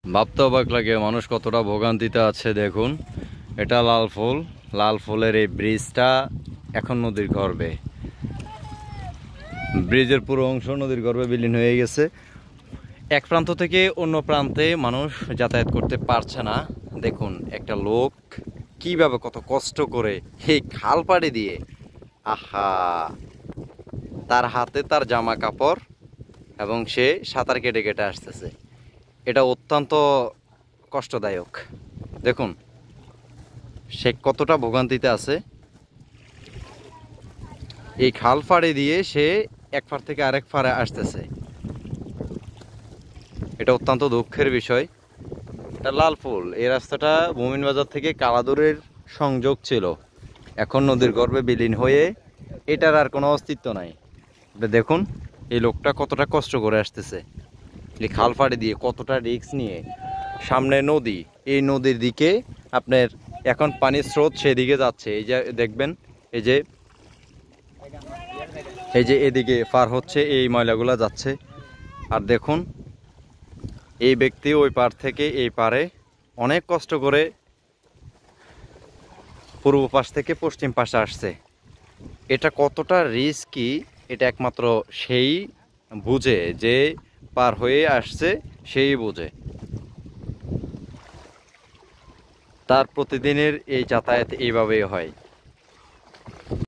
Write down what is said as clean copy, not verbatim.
ভাবতে অবাক লাগে মানুষ কতটা ভোগান্তিতে আছে। দেখুন, এটা লাল ফুল, লাল ফুলের এই ব্রিজটা এখন নদীর গর্ভে। ব্রিজের পুরো অংশ নদীর গর্ভে বিলীন হয়ে গেছে। এক প্রান্ত থেকে অন্য প্রান্তে মানুষ যাতায়াত করতে পারছে না। দেখুন, একটা লোক কিভাবে কত কষ্ট করে এই খাল পাড়ি দিয়ে, আহা, তার হাতে তার জামা কাপড় এবং সে সাঁতার কেটে কেটে আসতেছে। এটা অত্যন্ত কষ্টদায়ক। দেখুন সে কতটা ভোগান্তিতে আছে। এই খাল পাড়ে দিয়ে সে এক পার থেকে আরেক পারে আসতেছে। এটা অত্যন্ত দুঃখের বিষয়। এটা লাল ফুল, এই রাস্তাটা মোমিনবাজার থেকে কালাদুরের সংযোগ ছিল, এখন নদীর গর্ভে বিলীন হয়ে এটার আর কোনো অস্তিত্ব নাই। দেখুন এই লোকটা কতটা কষ্ট করে আসতেছে, এই খাল পাড়ে দিয়ে কতটা রিস্ক নিয়ে। সামনে নদী, এই নদীর দিকে আপনার এখন পানির স্রোত সেদিকে যাচ্ছে। এই যে দেখবেন, এই যে এদিকে পার হচ্ছে, এই ময়লাগুলা যাচ্ছে। আর দেখুন এই ব্যক্তি ওই পার থেকে এই পারে অনেক কষ্ট করে পূর্ব পাশ থেকে পশ্চিম পাশে আসছে। এটা কতটা রিস্কি এটা একমাত্র সেই বুঝে, যে পার হয়ে আসছে সেই বুঝে। তার প্রতিদিনের এই যাতায়াত এইভাবেই হয়।